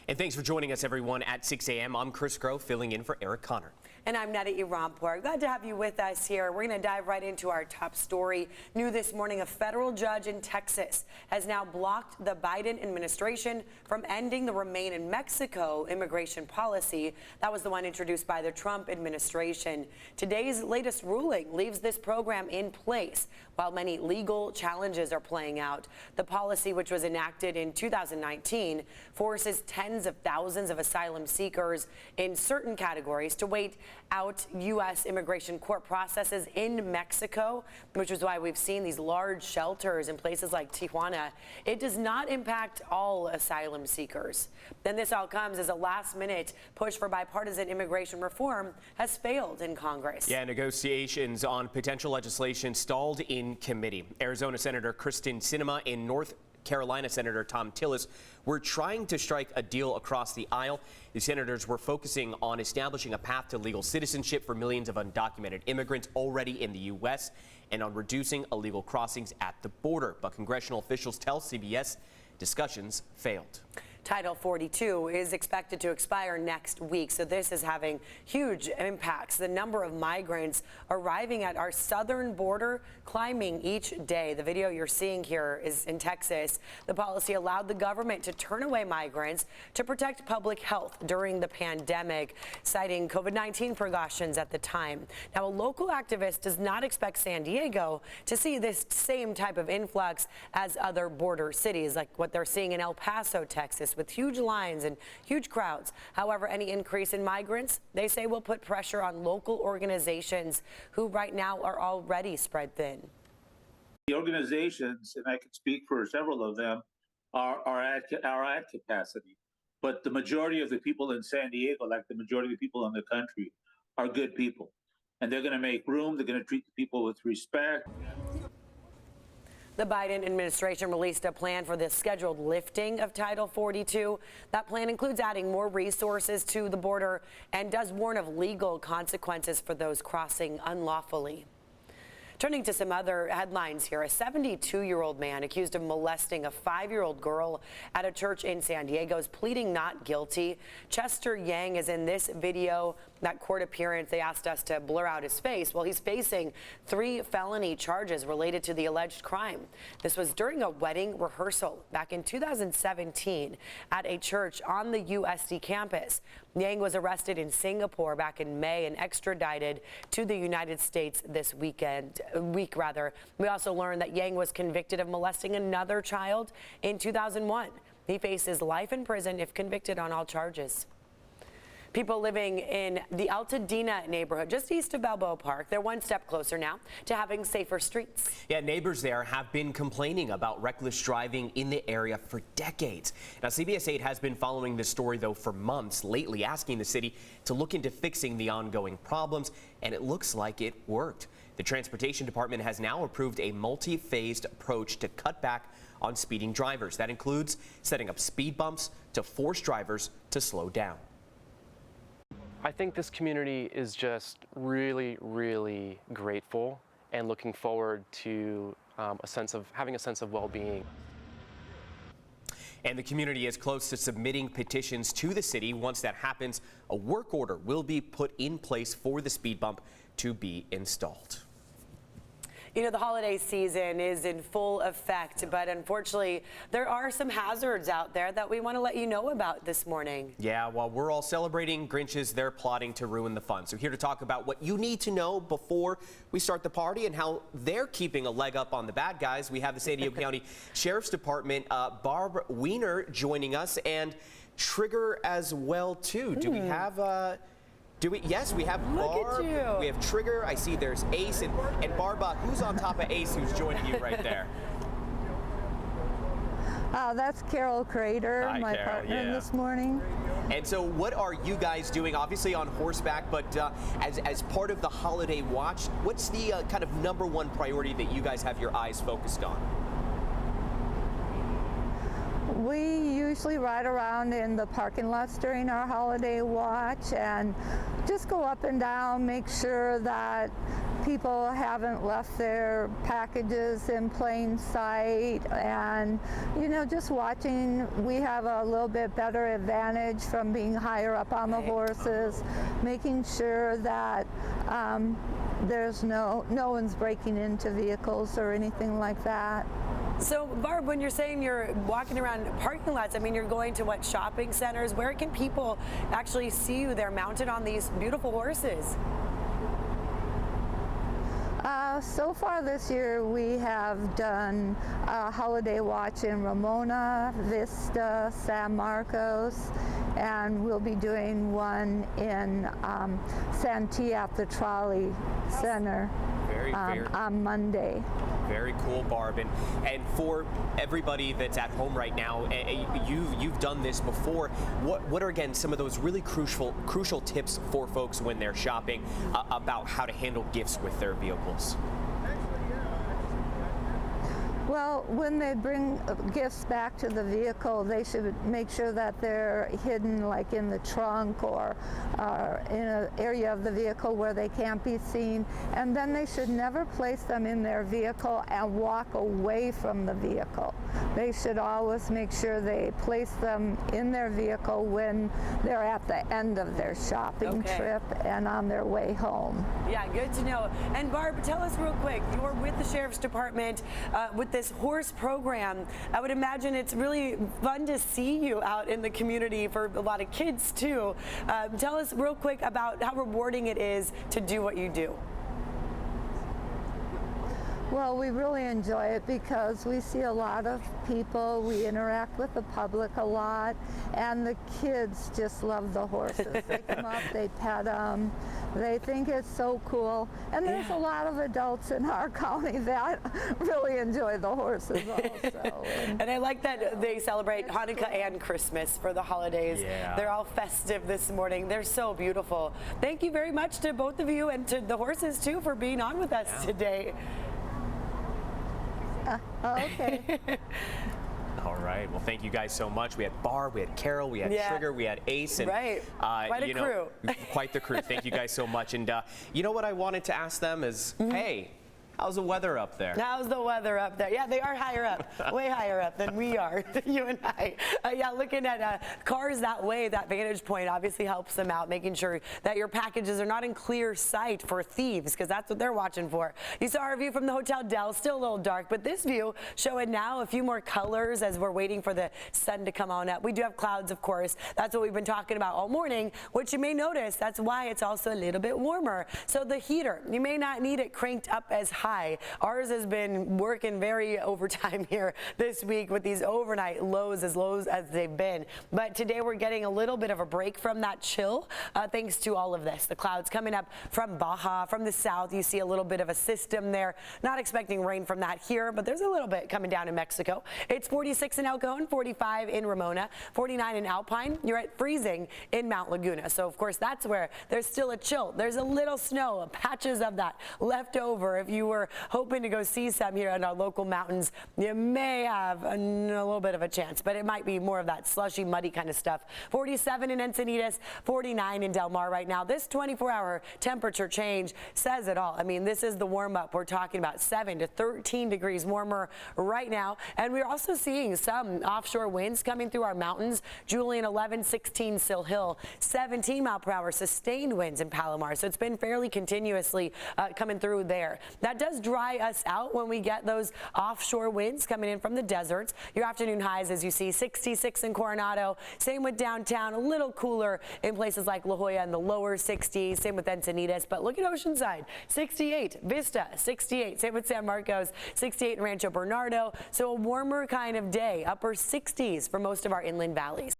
And thanks for joining us, everyone, at 6 a.m. I'm Chris Grove, filling in for Eric Connor. And I'm Nada Irampur. Glad to have you with us here. We're going to dive right into our top story. New this morning, a federal judge in Texas has now blocked the Biden administration from ending the Remain in Mexico immigration policy. That was the one introduced by the Trump administration. Today's latest ruling leaves this program in place while many legal challenges are playing out. The policy, which was enacted in 2019, forces tens of thousands of asylum seekers in certain categories to wait out U.S. immigration court processes in Mexico, which is why we've seen these large shelters in places like Tijuana. It does not impact all asylum seekers. Then this all comes as a last-minute push for bipartisan immigration reform has failed in Congress. Yeah, negotiations on potential legislation stalled in committee. Arizona Senator Kristen Sinema and North Carolina Senator Thom Tillis were trying to strike a deal across the aisle. The senators were focusing on establishing a path to legal citizenship for millions of undocumented immigrants already in the U.S. and on reducing illegal crossings at the border. But congressional officials tell CBS discussions failed. Title 42 is expected to expire next week, so this is having huge impacts. The number of migrants arriving at our southern border climbing each day. The video you're seeing here is in Texas. The policy allowed the government to turn away migrants to protect public health during the pandemic, citing COVID-19 precautions at the time. Now, a local activist does not expect San Diego to see this same type of influx as other border cities, like what they're seeing in El Paso, Texas, with huge lines and huge crowds. However, any increase in migrants, they say, will put pressure on local organizations who right now are already spread thin. The organizations, and I can speak for several of them, are at capacity. But the majority of the people in San Diego, like the majority of the people in the country, are good people. And they're going to make room. They're going to treat the people with respect. The Biden administration released a plan for the scheduled lifting of Title 42. That plan includes adding more resources to the border and does warn of legal consequences for those crossing unlawfully. Turning to some other headlines here, a 72-year-old man accused of molesting a 5-year-old girl at a church in San Diego is pleading not guilty. Chester Yang is in this video. That court appearance, they asked us to blur out his face. Well, he's facing 3 felony charges related to the alleged crime. This was during a wedding rehearsal back in 2017 at a church on the USD campus. Yang was arrested in Singapore back in May and extradited to the United States this week. We also learned that Yang was convicted of molesting another child in 2001. He faces life in prison if convicted on all charges. People living in the Altadena neighborhood just east of Balboa Park, they're one step closer now to having safer streets. Yeah, neighbors there have been complaining about reckless driving in the area for decades. Now, CBS 8 has been following this story, though, for months, lately asking the city to look into fixing the ongoing problems, and it looks like it worked. The Transportation Department has now approved a multi-phased approach to cut back on speeding drivers. That includes setting up speed bumps to force drivers to slow down. I think this community is just really, really grateful and looking forward to having a sense of well-being. And the community is close to submitting petitions to the city. Once that happens, a work order will be put in place for the speed bump to be installed. You know, the holiday season is in full effect, but unfortunately, there are some hazards out there that we want to let you know about this morning. Yeah, while we're all celebrating Grinches, they're plotting to ruin the fun. So here to talk about what you need to know before we start the party and how they're keeping a leg up on the bad guys, we have the San Diego County Sheriff's Department, Barb Weiner joining us, and Trigger as well, too. Do we have... Yes, we have Barb, we have Trigger, I see there's Ace, and Barb, who's on top of Ace who's joining you right there? That's Carol Crater, my partner this morning. And so what are you guys doing, obviously on horseback, but as part of the holiday watch, what's the kind of #1 priority that you guys have your eyes focused on? We usually ride around in the parking lots during our holiday watch and just go up and down, make sure that people haven't left their packages in plain sight, and just watching, we have a little bit better advantage from being higher up on the horses, making sure that there's no one's breaking into vehicles or anything like that. So, Barb, when you're saying you're walking around parking lots, I mean, you're going to what, shopping centers? Where can people actually see you? They're mounted on these beautiful horses. So far this year, we have done a holiday watch in Ramona, Vista, San Marcos, and we'll be doing one in Santee at the Trolley Center on Monday. Very cool, Barb. And for everybody that's at home right now, you've done this before. What are, again, some of those really crucial tips for folks when they're shopping about how to handle gifts with their vehicles? Well, when they bring gifts back to the vehicle, they should make sure that they're hidden, like in the trunk or in an area of the vehicle where they can't be seen. And then they should never place them in their vehicle and walk away from the vehicle. They should always make sure they place them in their vehicle when they're at the end of their shopping trip and on their way home. Yeah, good to know. And Barb, tell us real quick, you're with the Sheriff's Department with this horse program. I would imagine it's really fun to see you out in the community for a lot of kids too. Tell us real quick about how rewarding it is to do what you do. Well, we really enjoy it because we see a lot of people, we interact with the public a lot, and the kids just love the horses. They come up, they pet them, they think it's so cool, and there's a lot of adults in our county that really enjoy the horses also. And I like that they celebrate Hanukkah and Christmas for the holidays. Yeah. They're all festive this morning. They're so beautiful. Thank you very much to both of you and to the horses too for being on with us today. Okay. All right. Well, thank you guys so much. We had Barb, we had Carol, we had Trigger, we had Ace. And, Quite a crew. Quite the crew. Thank you guys so much. And you know what I wanted to ask them is, hey, how's the weather up there? How's the weather up there? Yeah, they are higher up, way higher up than we are, you and I. Yeah, looking at cars that way, that vantage point obviously helps them out, making sure that your packages are not in clear sight for thieves, because that's what they're watching for. You saw our view from the Hotel Del, still a little dark, but this view showing now a few more colors as we're waiting for the sun to come on up. We do have clouds, of course. That's what we've been talking about all morning, which you may notice, that's why it's also a little bit warmer. So the heater, you may not need it cranked up as high. Ours has been working very overtime here this week with these overnight lows as they've been. But today we're getting a little bit of a break from that chill thanks to all of this. The clouds coming up from Baja, from the south. You see a little bit of a system there. Not expecting rain from that here, but there's a little bit coming down in Mexico. It's 46 in El Cajon, 45 in Ramona, 49 in Alpine. You're at freezing in Mount Laguna. So of course that's where there's still a chill. There's a little snow, patches of that left over. If you were hoping to go see some here in our local mountains, you may have a little bit of a chance, but it might be more of that slushy, muddy kind of stuff. 47 in Encinitas, 49 in Del Mar right now. This 24-hour temperature change says it all. I mean, this is the warm-up. We're talking about 7 to 13 degrees warmer right now, and we're also seeing some offshore winds coming through our mountains. Julian 11, 16 Sill Hill, 17 mile per hour sustained winds in Palomar. So it's been fairly continuously coming through there. That does dry us out when we get those offshore winds coming in from the deserts. Your afternoon highs, as you see, 66 in Coronado. Same with downtown, a little cooler in places like La Jolla in the lower 60s. Same with Encinitas, but look at Oceanside, 68. Vista, 68. Same with San Marcos, 68 in Rancho Bernardo. So a warmer kind of day, upper 60s for most of our inland valleys.